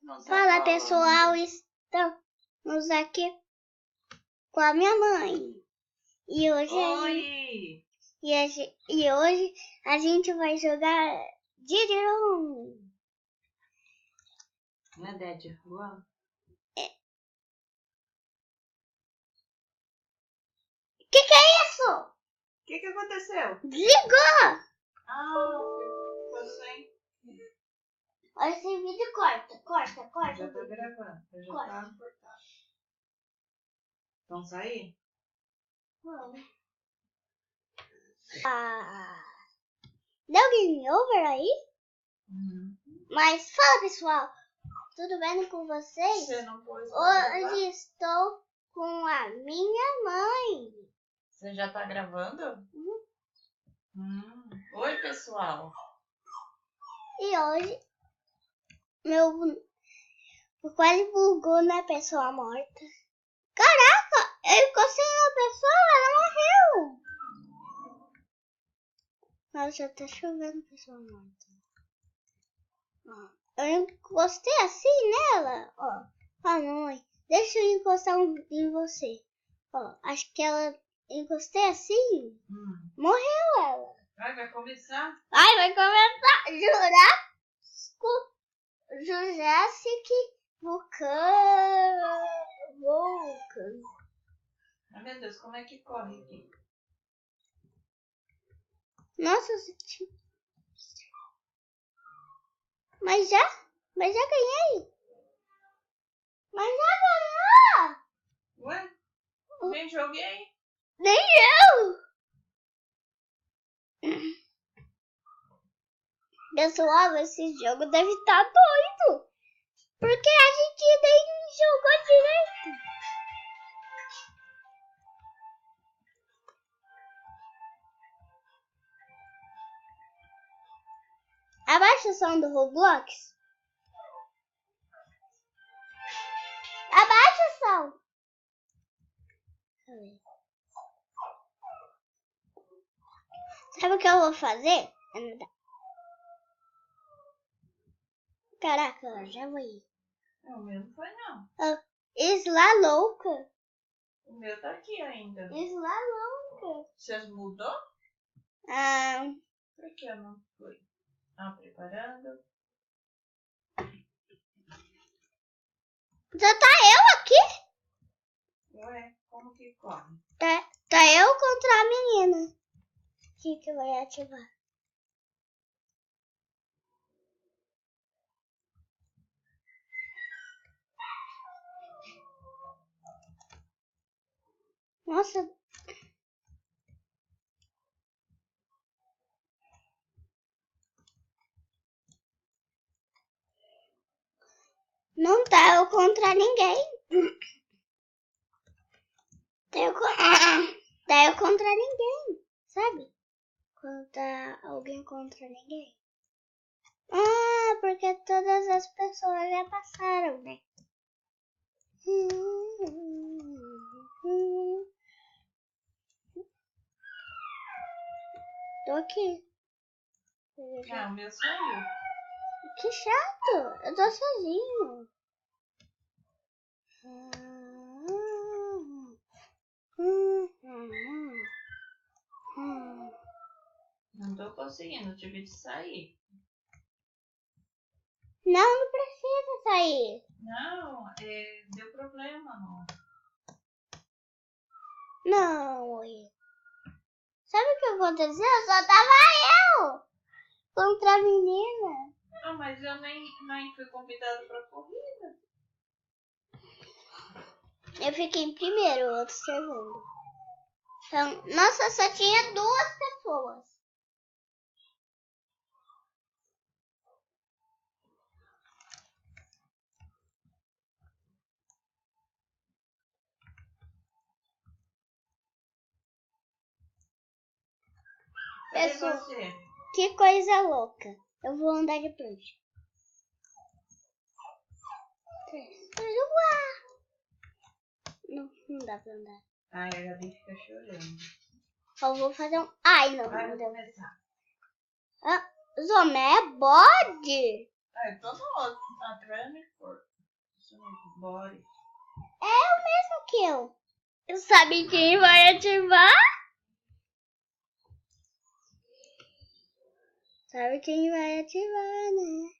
Fala, pessoal, estamos aqui com a minha mãe. E hoje, hoje a gente vai jogar Didiron. Não é Dead Rua? Que é isso? O que aconteceu? Desligou! Ficou sem. Olha esse vídeo, corta. Já tá gravando, eu já tava cortado. Vamos sair? Vamos. Deu game over aí? Mas fala, pessoal, tudo bem com vocês? Você não pôs. Hoje estou com a minha mãe. Você já tá gravando? Oi, pessoal. E hoje meu quase bugou na pessoa morta. Caraca, eu encostei na pessoa, ela morreu. Nossa, tá chovendo pessoa morta. Eu encostei assim nela, ó. Mãe, deixa eu encostar em você. Ó, acho que ela encostei assim. Morreu ela. Vai começar? Vai começar. Jurassic Vulcan. Ai, meu Deus, como é que corre aqui? Nossa, mas já ganhei. Mas já ganhou. Ué? Nem joguei. Nem eu. Pessoal, esse jogo deve estar doido. Porque a gente nem jogou direito. Abaixa o som do Roblox. Abaixa o som. Sabe o que eu vou fazer? Caraca, já vou ir. O meu não foi, não. Isla louca. O meu tá aqui ainda. Isla louca. Vocês mudou? Por que eu não fui? Preparando. Já tá eu aqui? Ué, como que corre? Tá eu contra a menina. O que vai ativar? Nossa. Não tá eu contra ninguém. Tá eu contra ninguém, sabe? Quando tá alguém contra ninguém. Porque todas as pessoas já passaram, né? Tô aqui. O meu saiu. Que chato, eu tô sozinho. Não tô conseguindo, tive de sair. Não precisa sair. Não, deu problema, não. Não, sabe o que aconteceu? Só tava eu contra a menina. Mas eu nem fui convidado pra corrida. Eu fiquei em primeiro, o outro segundo. Então, nossa, só tinha 2 pessoas. Pessoal, que coisa louca. Eu vou andar de prancha. 3, 2, 1. Não dá pra andar. A Gabi fica chorando. Eu vou fazer um... Ai, não. Vai não deu. começar. Zomé é bode. Tô no outro. Training for body. É o mesmo que eu. Sabe quem vai ativar? Sabe quem vai ativar, né?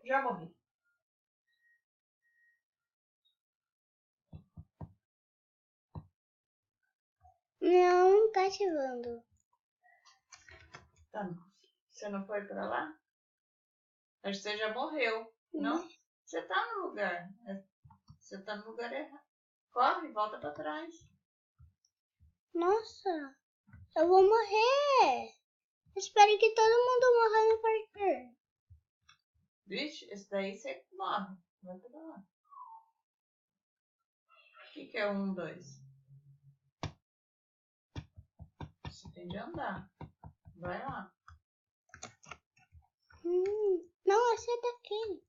Já morri. Não tá ativando. Tá. Você não foi pra lá? Acho que você já morreu. Não? Você tá no lugar. Você tá no lugar errado. Corre, volta pra trás. Nossa, eu vou morrer. Espero que todo mundo morra no parkour. Vixe, esse daí você morre. Vai pra lá. O que é 1, 2? Você tem de andar. Vai lá. Não, esse é daqui.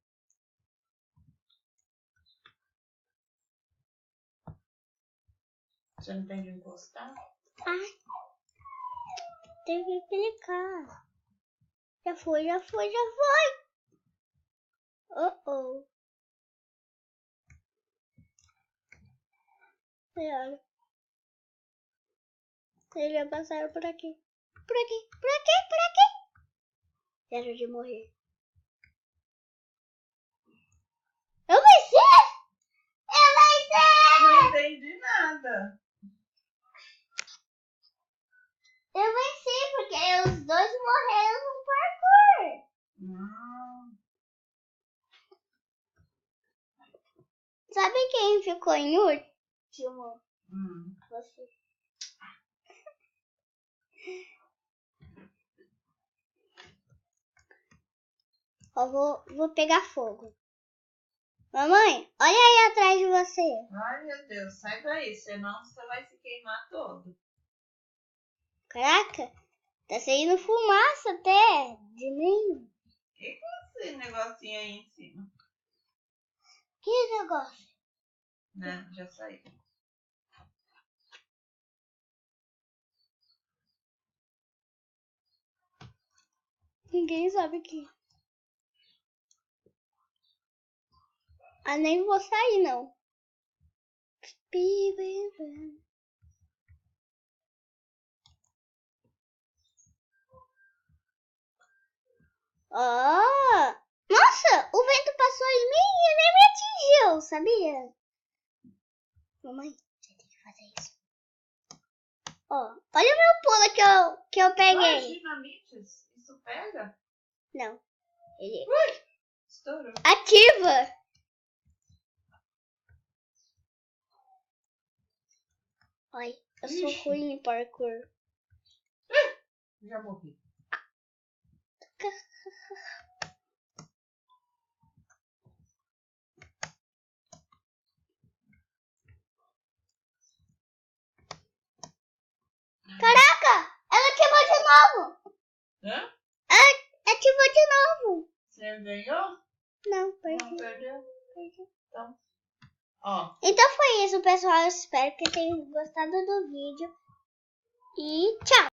Você não tem de encostar? Ai, tem que clicar. Já foi. Oh. Olha. Eles já passaram por aqui. Por aqui. Zero de morrer. Eu venci! Não entendi nada. Eu venci, porque os dois morreram no parkour. Sabe quem ficou em último? Você. Ó, vou pegar fogo. Mamãe, olha aí atrás de você. Ai, meu Deus, sai daí, senão você vai se queimar todo. Caraca, tá saindo fumaça até de mim. E com esse negocinho aí em cima? Que negócio? Né, já saiu. Ninguém sabe que. Ah, nem vou sair, não. Oh! Nossa, o vento passou em mim e nem me atingiu, sabia? Mamãe, você tem que fazer isso. Ó, olha o meu pulo que eu peguei. Ai, dinamites, isso pega? Não. Ele Estourou. ativa. Ai, eu sou ruim em parkour. Já morri. Caraca, ela ativou de novo. Hã? Ela ativou de novo. Você ganhou? Não, perdi. Não perdeu? Então, ó. Então foi isso, pessoal. Eu espero que tenham gostado do vídeo. E tchau!